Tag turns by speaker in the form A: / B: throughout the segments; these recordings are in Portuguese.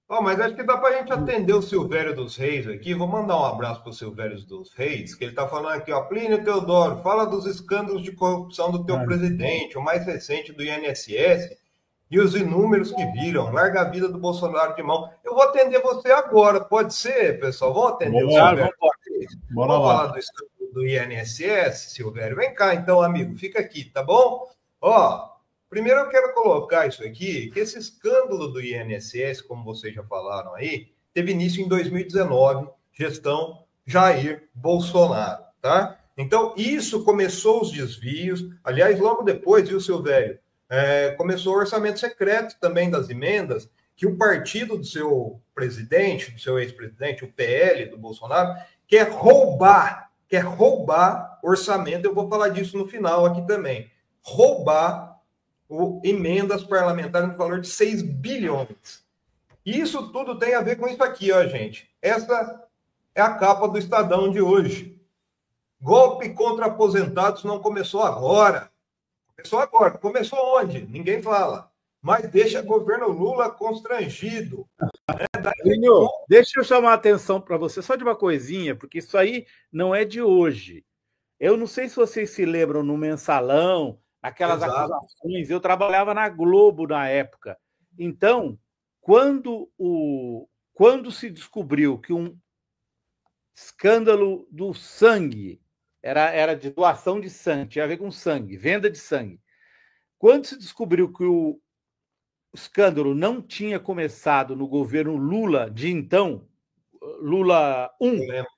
A: Ó, mas acho que dá para a gente atender o Silvério dos Reis aqui. Vou mandar um abraço para o Silvério dos Reis, que ele está falando aqui, ó. Plínio Teodoro, fala dos escândalos de corrupção do teu
B: Ah,
A: presidente, o mais recente do INSS, e os inúmeros que viram. Larga a vida do Bolsonaro de mão. Eu vou atender você agora, pode ser, pessoal? Vamos atender o
B: Bora,
A: Silvério
B: vamos
A: dos
B: embora.
A: Reis?
B: Bora
A: Vamos falar
B: lá.
A: do escândalo do INSS, Silvério? Vem cá, então, amigo, fica aqui, tá bom? Ó. Primeiro eu quero colocar isso aqui, que esse escândalo do INSS, como vocês já falaram aí, teve início em 2019, gestão Jair Bolsonaro, tá? Então, isso começou os desvios, aliás, logo depois, viu, Silvério? Começou o orçamento secreto também das emendas, que o partido do seu presidente, do seu ex-presidente, o PL do Bolsonaro, quer roubar orçamento, eu vou falar disso no final aqui também, roubar emendas parlamentares no valor de 6 bilhões. E isso tudo tem a ver com isso aqui, ó, gente. Essa é a capa do Estadão de hoje. Golpe contra aposentados não começou agora. Começou agora. Começou onde? Ninguém fala. Mas deixa o governo Lula constrangido.
B: Plínio, deixa eu chamar a atenção para você só de uma coisinha, porque isso aí não é de hoje. Eu não sei se vocês se lembram no Mensalão, aquelas
A: Exato.
B: acusações. Eu trabalhava na Globo na época. Então, quando se descobriu que um escândalo do sangue era de doação de sangue, tinha a ver com sangue, venda de sangue. Quando se descobriu que o escândalo não tinha começado no governo Lula de então, Lula
A: Eu
B: 1,
A: lembro.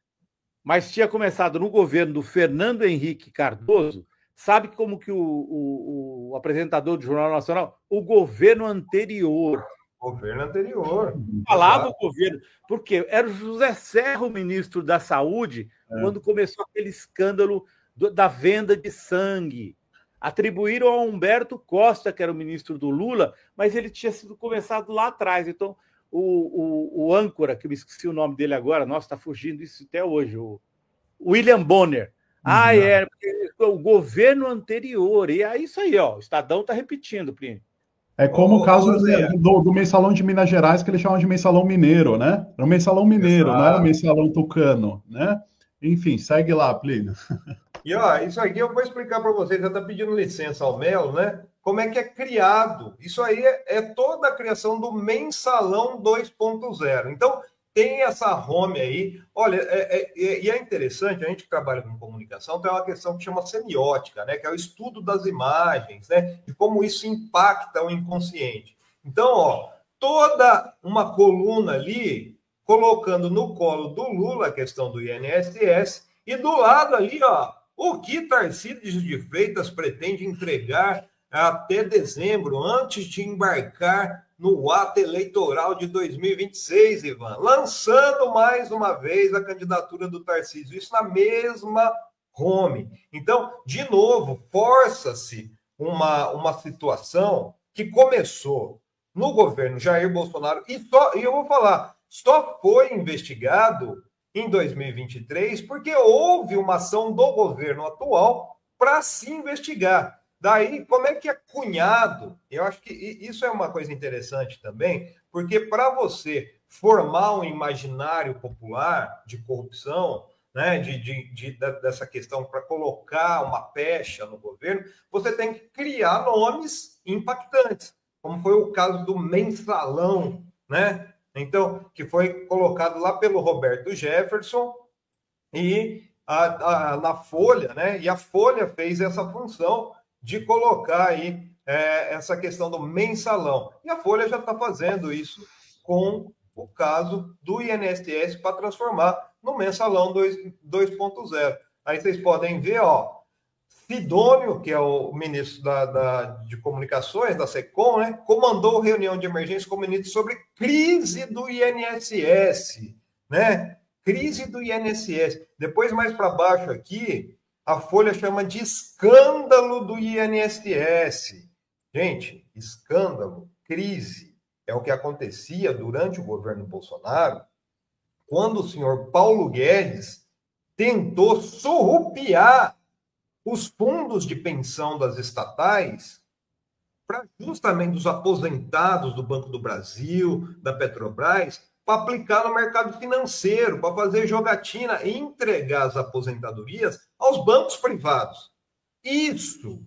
B: mas tinha começado no governo do Fernando Henrique Cardoso, sabe como que o apresentador do Jornal Nacional, o governo anterior,
A: Governo anterior.
B: falava o
A: Exato.
B: governo, porque era o José Serra, o ministro da Saúde, quando começou aquele escândalo da venda de sangue. Atribuíram a Humberto Costa, que era o ministro do Lula, mas ele tinha sido começado lá atrás. Então, o âncora, que eu me esqueci o nome dele agora, nossa, está fugindo isso até hoje, o William Bonner. Ah, é, o governo anterior. E é isso aí, ó. O Estadão está repetindo, Plínio.
C: É como o caso
A: Zé,
C: do mensalão de Minas Gerais, que eles chamam de mensalão mineiro, né? Era um mensalão mineiro, não era um
A: exato.
C: mensalão tucano, né? Enfim, segue lá, Plínio.
A: E ó, isso aqui eu vou explicar para vocês. Você está pedindo licença ao Melo, né? Como é que é criado? Isso aí é toda a criação do Mensalão 2.0. Então, tem essa home aí. Olha, e é interessante, a gente que trabalha com comunicação tem uma questão que chama semiótica, né? Que é o estudo das imagens, né? E como isso impacta o inconsciente. Então, ó, toda uma coluna ali colocando no colo do Lula a questão do INSS e do lado ali, ó, o que Tarcísio de Freitas pretende entregar até dezembro, antes de embarcar no ato eleitoral de 2026, Ivan, lançando mais uma vez a candidatura do Tarcísio, isso na mesma home. Então, de novo, força-se uma situação que começou no governo Jair Bolsonaro, e eu vou falar, só foi investigado em 2023 porque houve uma ação do governo atual para se investigar. Daí, como é que é cunhado? Eu acho que isso é uma coisa interessante também, porque para você formar um imaginário popular de corrupção, né, dessa questão para colocar uma pecha no governo, você tem que criar nomes impactantes, como foi o caso do mensalão, né? Então, que foi colocado lá pelo Roberto Jefferson e na Folha, né? E a Folha fez essa função de colocar aí essa questão do mensalão. E a Folha já está fazendo isso com o caso do INSS para transformar no mensalão 2.0. Aí vocês podem ver, ó, Sidônio, que é o ministro de Comunicações, da SECOM, né, comandou reunião de emergência com o ministro sobre crise do INSS, né? Crise do INSS. Depois, mais para baixo aqui, a Folha chama de escândalo do INSS. Gente, escândalo, crise, é o que acontecia durante o governo Bolsonaro, quando o senhor Paulo Guedes tentou surrupiar os fundos de pensão das estatais para justamente os aposentados do Banco do Brasil, da Petrobras, para aplicar no mercado financeiro, para fazer jogatina e entregar as aposentadorias aos bancos privados. Isso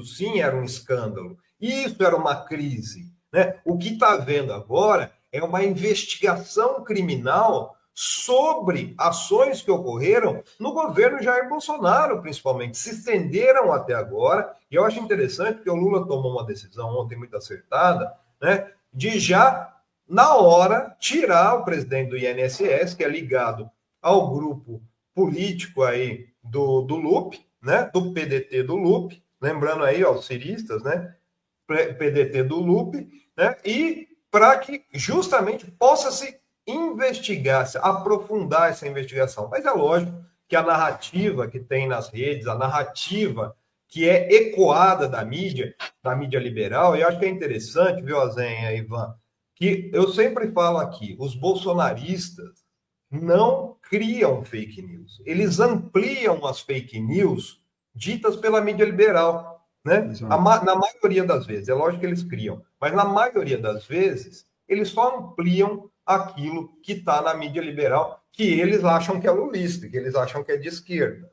A: sim era um escândalo, isso era uma crise, né? O que está havendo agora é uma investigação criminal sobre ações que ocorreram no governo Jair Bolsonaro, principalmente, se estenderam até agora, e eu acho interessante porque o Lula tomou uma decisão ontem muito acertada, né, de já, na hora, tirar o presidente do INSS, que é ligado ao grupo político aí do Lupe, né, do PDT do Lupe, lembrando aí, ó, os ciristas, né, PDT do Lupe, né, e para que justamente possa se investigar, aprofundar essa investigação. Mas é lógico que a narrativa que tem nas redes, a narrativa que é ecoada da mídia liberal, e eu acho que é interessante, viu, Azenha, Ivan, que eu sempre falo aqui, os bolsonaristas não criam fake news, eles ampliam as fake news ditas pela mídia liberal, né? Na maioria das vezes, é lógico que eles criam, mas na maioria das vezes, eles só ampliam aquilo que está na mídia liberal, que eles acham que é lulista, que eles acham que é de esquerda.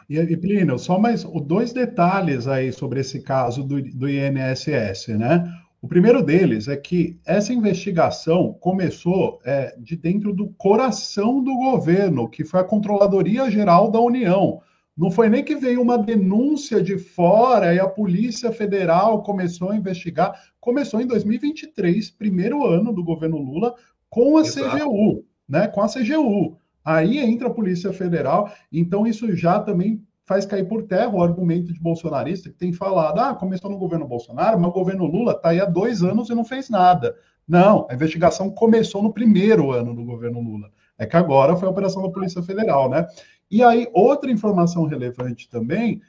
C: E Plínio, só mais dois detalhes aí sobre esse caso do INSS, né? O primeiro deles é que essa investigação começou de dentro do coração do governo, que foi a Controladoria Geral da União. Não foi nem que veio uma denúncia de fora e a Polícia Federal começou a investigar. Começou em 2023, primeiro ano do governo Lula, com a CGU, né? Com a CGU. Aí entra a Polícia Federal, então isso já também faz cair por terra o argumento de bolsonarista que tem falado, começou no governo Bolsonaro, mas o governo Lula está aí há 2 anos e não fez nada. Não, a investigação começou no primeiro ano do governo Lula. É que agora foi a operação da Polícia Federal, né? E aí, outra informação relevante também,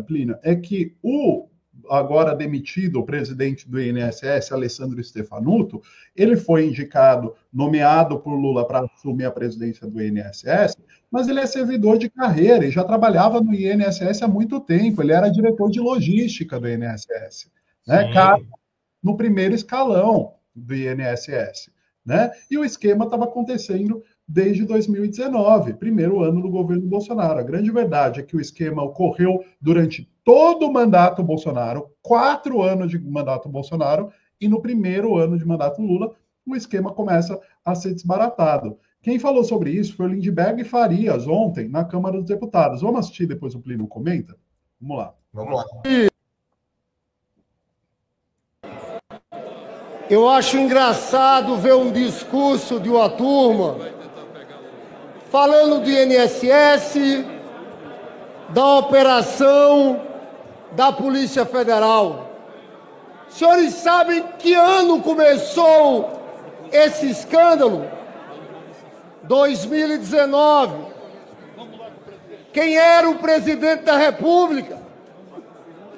C: Plínio, é que o agora demitido, o presidente do INSS, Alessandro Stefanuto, ele foi indicado, nomeado por Lula para assumir a presidência do INSS, mas ele é servidor de carreira e já trabalhava no INSS há muito tempo, ele era diretor de logística do INSS, né? No primeiro escalão do INSS, né? E o esquema estava acontecendo desde 2019, primeiro ano do governo Bolsonaro. A grande verdade é que o esquema ocorreu durante todo o mandato Bolsonaro, 4 anos de mandato Bolsonaro, e no primeiro ano de mandato Lula, o esquema começa a ser desbaratado. Quem falou sobre isso foi o Lindbergh e Farias, ontem, na Câmara dos Deputados. Vamos assistir depois o Plínio comenta? Vamos lá.
A: Vamos lá.
D: Eu acho engraçado ver um discurso de uma turma falando do INSS, da operação da Polícia Federal. Senhores sabem que ano começou esse escândalo? 2019. Quem era o presidente da República?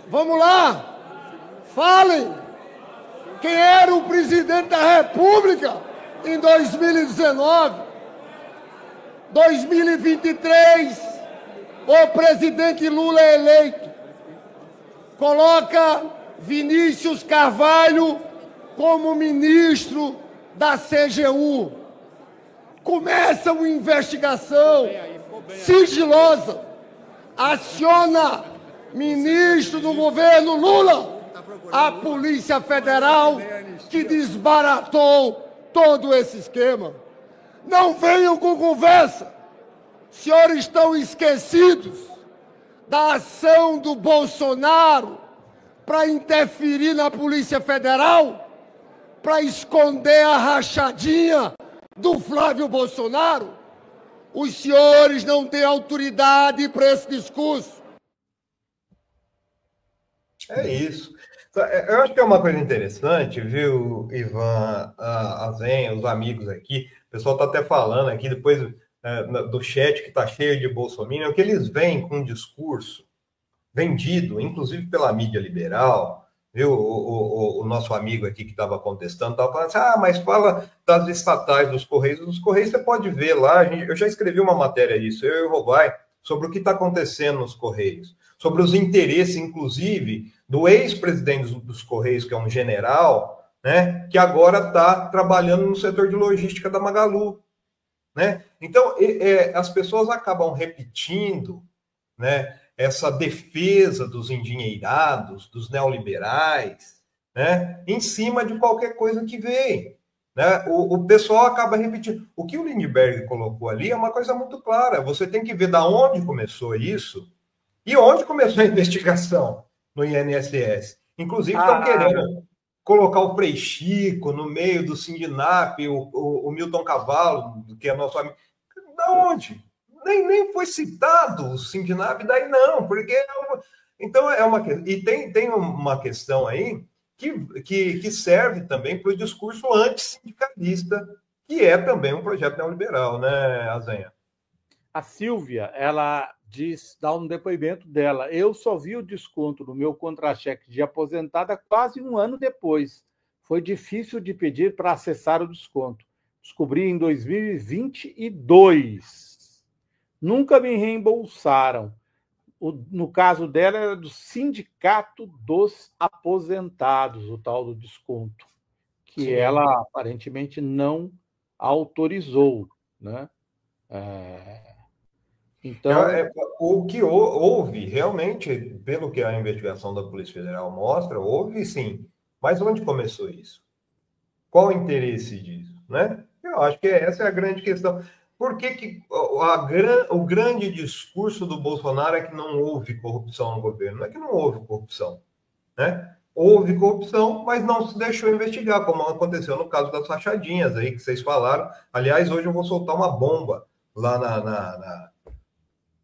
D: Vamos lá, falem. Quem era o presidente da República em 2019? 2023, o presidente Lula é eleito. Coloca Vinícius Carvalho como ministro da CGU. Começa uma investigação sigilosa. Aciona ministro do governo Lula, a Polícia Federal, que desbaratou todo esse esquema. Não venham com conversa. Senhores estão esquecidos da ação do Bolsonaro para interferir na Polícia Federal, para esconder a rachadinha do Flávio Bolsonaro. Os senhores não têm autoridade para esse discurso.
A: É isso. Eu acho que é uma coisa interessante, viu, Ivan, Azenha, os amigos aqui, o pessoal está até falando aqui, depois do chat que está cheio de bolsominion, que eles vêm com um discurso vendido, inclusive pela mídia liberal, viu, o nosso amigo aqui que estava contestando, estava falando assim, mas fala das estatais dos Correios você pode ver lá, eu já escrevi uma matéria disso, eu e o Robai, sobre o que está acontecendo nos Correios, sobre os interesses, inclusive, do ex-presidente dos Correios, que é um general, né, que agora está trabalhando no setor de logística da Magalu. Né? Então, as pessoas acabam repetindo, né, essa defesa dos endinheirados, dos neoliberais, né, em cima de qualquer coisa que vem. Né? O pessoal acaba repetindo. O que o Lindbergh colocou ali é uma coisa muito clara. Você tem que ver de onde começou isso e onde começou a investigação no INSS. Inclusive, estão querendo colocar o Frei Chico no meio do Sindinap, o Milton Cavallo, que é nosso amigo. Da onde? Nem foi citado o Sindinap, daí não, porque... Então, é uma... E tem uma questão aí que serve também para o discurso antissindicalista, que é também um projeto neoliberal, né, Azenha?
B: A Silvia, ela dá um depoimento dela. Eu só vi o desconto no meu contra-cheque de aposentada quase um ano depois. Foi difícil de pedir para acessar o desconto. Descobri em 2022. Nunca me reembolsaram. No caso dela, era do Sindicato dos Aposentados, o tal do desconto, que ela aparentemente não autorizou, né? Então,
A: o que houve, realmente, pelo que a investigação da Polícia Federal mostra, houve sim. Mas onde começou isso? Qual o interesse disso? Né? Eu acho que essa é a grande questão. Por que o grande discurso do Bolsonaro é que não houve corrupção no governo? Não é que não houve corrupção. Né? Houve corrupção, mas não se deixou investigar, como aconteceu no caso das rachadinhas aí, que vocês falaram. Aliás, hoje eu vou soltar uma bomba lá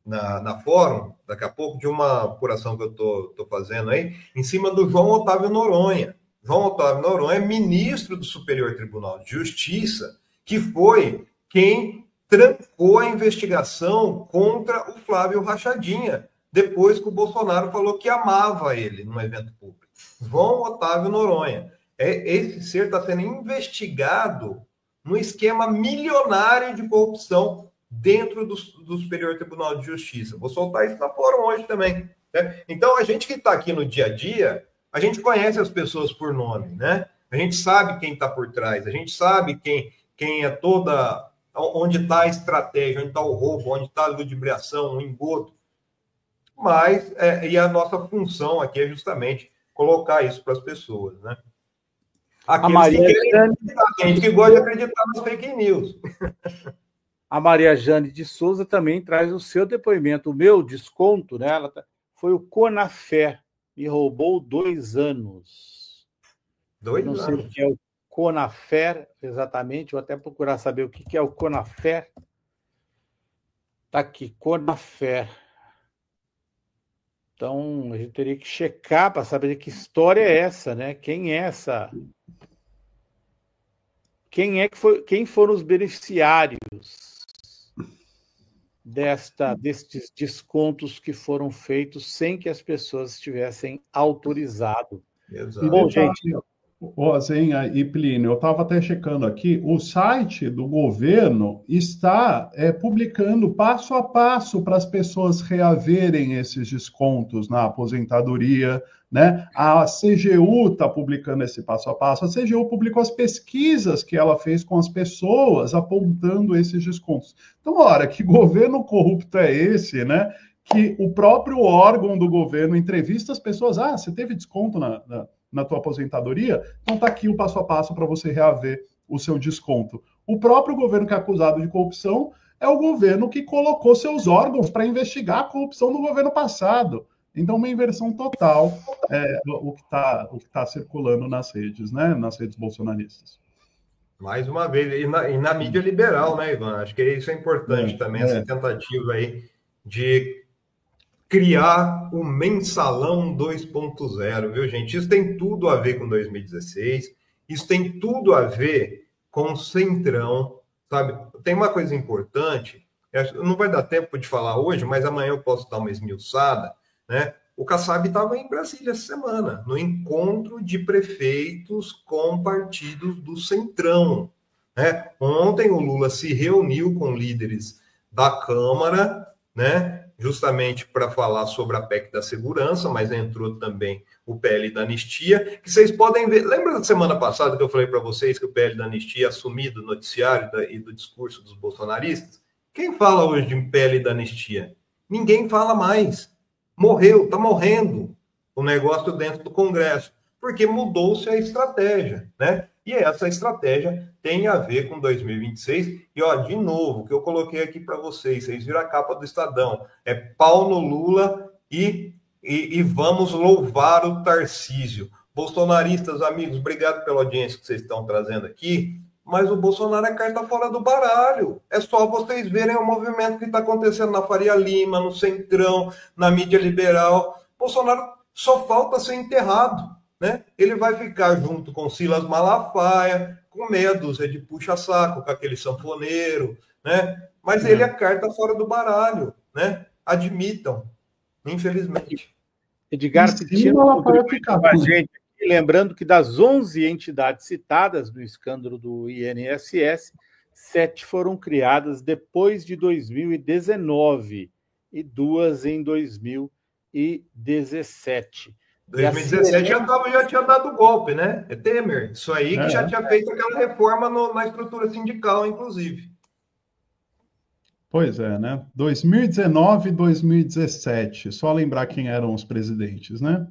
A: na Fórum, daqui a pouco, de uma apuração que eu estou fazendo aí, em cima do João Otávio Noronha. João Otávio Noronha é ministro do Superior Tribunal de Justiça, que foi quem trancou a investigação contra o Flávio Rachadinha, depois que o Bolsonaro falou que amava ele num evento público. João Otávio Noronha. Esse ser está sendo investigado num esquema milionário de corrupção dentro do Superior Tribunal de Justiça. Vou soltar isso na Fórum hoje também. Né? Então, a gente que está aqui no dia a dia, a gente conhece as pessoas por nome, né? A gente sabe quem está por trás, a gente sabe quem é toda... Onde está a estratégia, onde está o roubo, onde está a ludibriação, o engodo. Mas, e a nossa função aqui é justamente colocar isso para as pessoas, né? Aqueles que querem acreditar, tem gente que gosta de acreditar nas fake news.
B: A Maria Jane de Souza também traz o seu depoimento. O meu desconto, né, foi o Conafé, me roubou 2 anos.
A: 2
B: anos.
A: Não sei
B: o que é o Conafé, exatamente, vou até procurar saber o que é o Conafé. Está aqui, Conafé. Então, a gente teria que checar para saber que história é essa, né? Quem é essa? Quem foram os beneficiários destes descontos que foram feitos sem que as pessoas estivessem autorizado?
A: Exato.
B: Bom, gente...
C: Azenha e Plínio, eu estava até checando aqui, o site do governo está publicando passo a passo para as pessoas reaverem esses descontos na aposentadoria, né? A CGU está publicando esse passo a passo, a CGU publicou as pesquisas que ela fez com as pessoas apontando esses descontos. Então, ora, que governo corrupto é esse, né? Que o próprio órgão do governo entrevista as pessoas, você teve desconto na tua aposentadoria? Então tá aqui o passo a passo para você reaver o seu desconto. O próprio governo que é acusado de corrupção é o governo que colocou seus órgãos para investigar a corrupção do governo passado. Então, uma inversão total o que tá circulando nas redes, né? Nas redes bolsonaristas.
A: Mais uma vez, e na mídia liberal, né, Ivan? Acho que isso é importante também, essa tentativa aí de criar o mensalão 2.0, viu, gente? Isso tem tudo a ver com 2016, isso tem tudo a ver com o Centrão, sabe? Tem uma coisa importante, não vai dar tempo de falar hoje, mas amanhã eu posso dar uma esmiuçada, né? O Kassab estava em Brasília essa semana, no encontro de prefeitos com partidos do Centrão, né? Ontem o Lula se reuniu com líderes da Câmara, né? justamente para falar sobre a PEC da segurança, mas entrou também o PL da anistia, que vocês podem ver. Lembra da semana passada que eu falei para vocês que o PL da anistia é sumido do noticiário e do discurso dos bolsonaristas? Quem fala hoje de PL da anistia? Ninguém fala mais. Morreu, está morrendo o negócio dentro do Congresso, porque mudou-se a estratégia, né? E essa estratégia tem a ver com 2026. E, ó, de novo, que eu coloquei aqui para vocês viram a capa do Estadão, é pau no Lula e vamos louvar o Tarcísio. Bolsonaristas, amigos, obrigado pela audiência que vocês estão trazendo aqui, mas o Bolsonaro é carta fora do baralho. É só vocês verem o movimento que está acontecendo na Faria Lima, no Centrão, na mídia liberal. Bolsonaro só falta ser enterrado, né? Ele vai ficar junto com Silas Malafaia, com meia dúzia de puxa-saco, com aquele sanfoneiro, né? Mas ele é carta fora do baralho, né? Admitam, infelizmente.
B: Edgar Pitiano com a gente aqui, lembrando que das 11 entidades citadas no escândalo do INSS, 7 foram criadas depois de 2019 e 2 em 2017.
A: 2017 já tinha dado golpe, né? É Temer. Isso aí que já tinha feito aquela reforma na estrutura sindical, inclusive.
C: Pois é, né? 2019 e 2017. Só lembrar quem eram os presidentes, né?